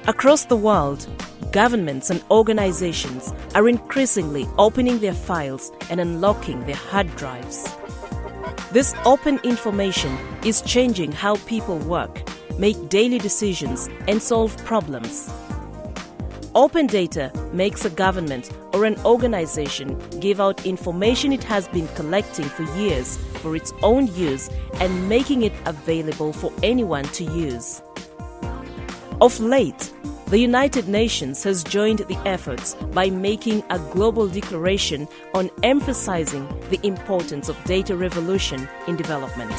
Across the world, governments and organizations are increasingly opening their files and unlocking their hard drives. This open information is changing how people work, make daily decisions, and solve problems. Open data makes a government or an organization give out information it has been collecting for years for its own use and making it available for anyone to use. Of late, the United Nations has joined the efforts by making a global declaration on emphasizing the importance of data revolution in development.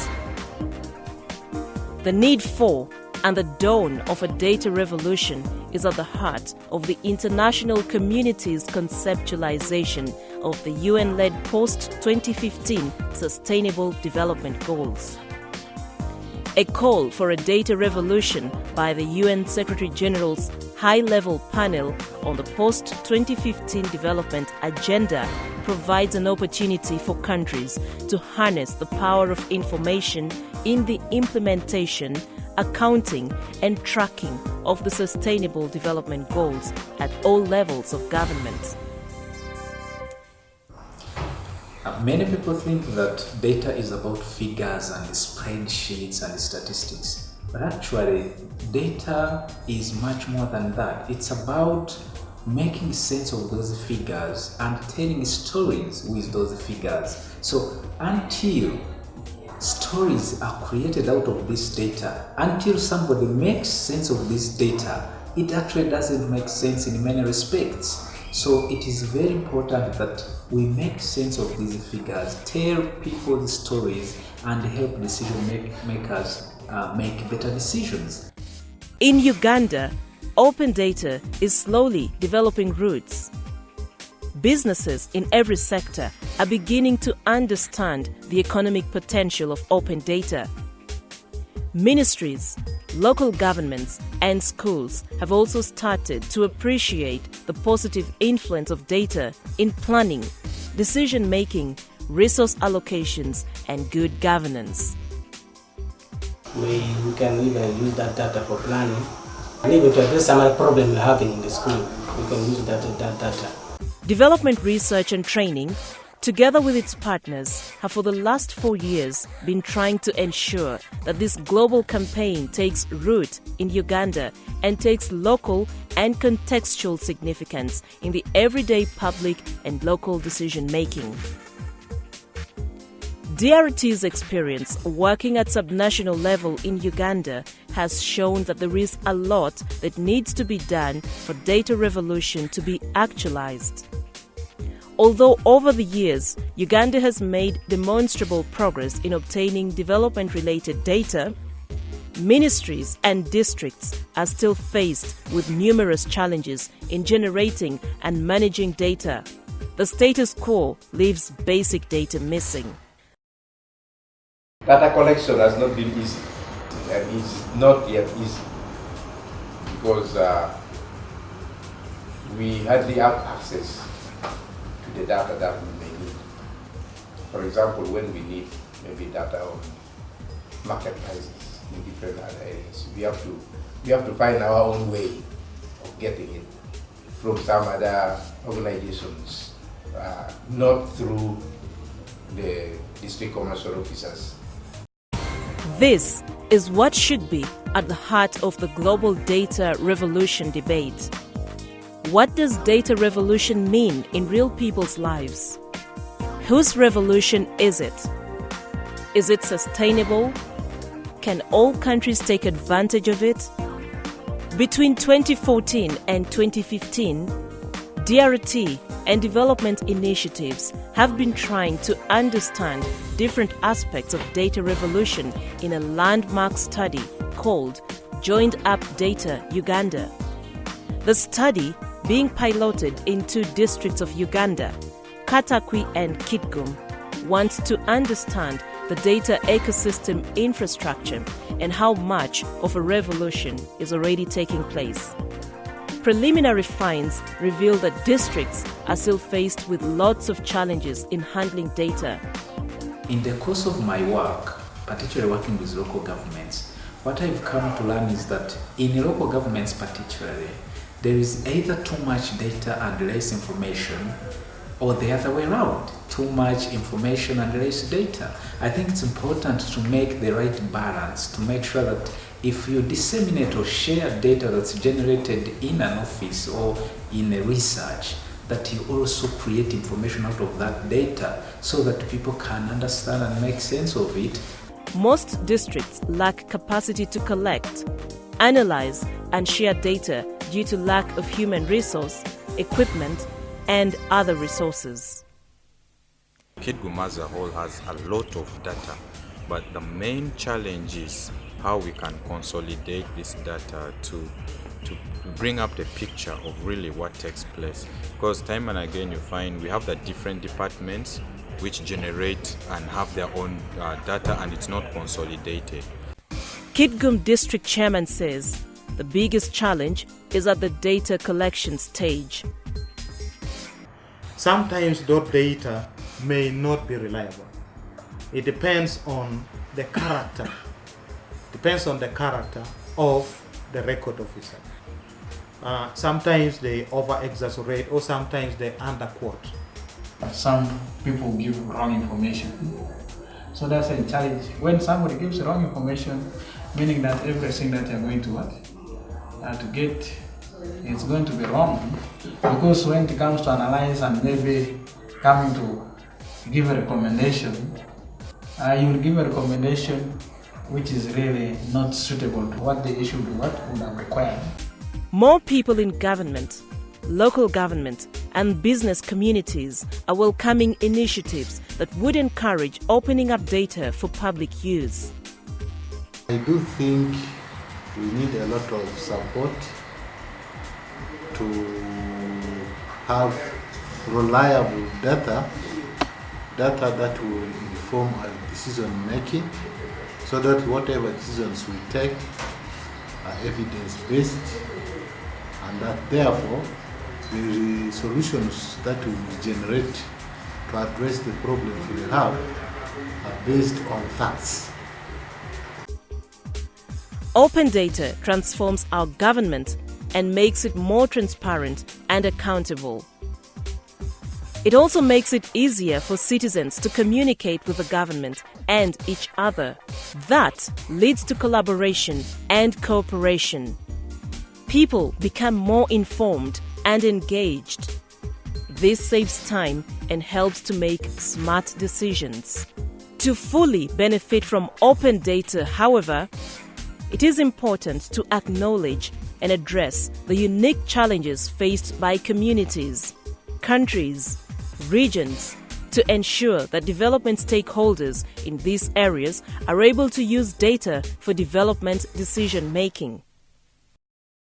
The need for and the dawn of a data revolution is at the heart of the international community's conceptualization of the UN-led post-2015 Sustainable Development Goals. A call for a data revolution by the UN Secretary-General's high-level panel on the post-2015 development agenda provides an opportunity for countries to harness the power of information in the implementation, accounting and tracking of the Sustainable Development Goals at all levels of government. Many people think that data is about figures and spreadsheets and statistics, but actually data is much more than that. It's about making sense of those figures and telling stories with those figures. So until stories are created out of this data, until somebody makes sense of this data, it actually doesn't make sense in many respects. So it is very important that we make sense of these figures, tell people the stories, and help decision makers make better decisions. In Uganda, open data is slowly developing roots. Businesses in every sector are beginning to understand the economic potential of open data. Ministries, local governments, and schools have also started to appreciate the positive influence of data in planning, decision-making, resource allocations, and good governance. We can even use that data for planning. And even to address some other problem we're having in the school, we can use that data. Development Research and Training, together with its partners, have for the last 4 years been trying to ensure that this global campaign takes root in Uganda and takes local and contextual significance in the everyday public and local decision-making. DRT's experience working at subnational level in Uganda has shown that there is a lot that needs to be done for data revolution to be actualized. Although over the years, Uganda has made demonstrable progress in obtaining development-related data, ministries and districts are still faced with numerous challenges in generating and managing data. The status quo leaves basic data missing. Data collection has not been easy, and is not yet easy, because we hardly have access to the data that we may need. For example, when we need maybe data on market prices in different areas, we have to find our own way of getting it from some other organizations, not through the district commercial officers. This is what should be at the heart of the global data revolution debate. What does data revolution mean in real people's lives? Whose revolution is it? Is it sustainable? Can all countries take advantage of it? Between 2014 and 2015, DRT and development initiatives have been trying to understand different aspects of data revolution in a landmark study called Joined Up Data Uganda. The study, being piloted in 2 districts of Uganda, Katakwi and Kitgum, wants to understand the data ecosystem infrastructure and how much of a revolution is already taking place. Preliminary finds reveal that districts are still faced with lots of challenges in handling data. In the course of my work, particularly working with local governments, what I've come to learn is that in local governments particularly, there is either too much data and less information, or the other way around, too much information and less data. I think it's important to make the right balance, to make sure that if you disseminate or share data that's generated in an office or in a research, that you also create information out of that data so that people can understand and make sense of it. Most districts lack capacity to collect, analyze, and share data due to lack of human resource, equipment, and other resources. Kitgum as a whole has a lot of data, but the main challenge is how we can consolidate this data to bring up the picture of really what takes place. Because time and again you find we have the different departments which generate and have their own data, and it's not consolidated. Kitgum District Chairman says the biggest challenge is at the data collection stage. Sometimes those data may not be reliable. It depends on the character. Of the record officer. Sometimes they over-exaggerate, or sometimes they underquote. Some people give wrong information. So that's a challenge. When somebody gives wrong information, meaning that everything that you're going to get, it's going to be wrong. Because when it comes to analyze and maybe coming to give a recommendation, you will give a recommendation which is really not suitable to what the issue would have required. More people in government, local government, and business communities are welcoming initiatives that would encourage opening up data for public use. I do think we need a lot of support to have reliable data that will inform our decision making, so that whatever decisions we take are evidence-based, and that therefore the solutions that we generate to address the problems we have are based on facts. Open data transforms our government and makes it more transparent and accountable. It also makes it easier for citizens to communicate with the government and each other. That leads to collaboration and cooperation. People become more informed and engaged. This saves time and helps to make smart decisions. To fully benefit from open data, however, it is important to acknowledge and address the unique challenges faced by communities, countries, regions, to ensure that development stakeholders in these areas are able to use data for development decision making.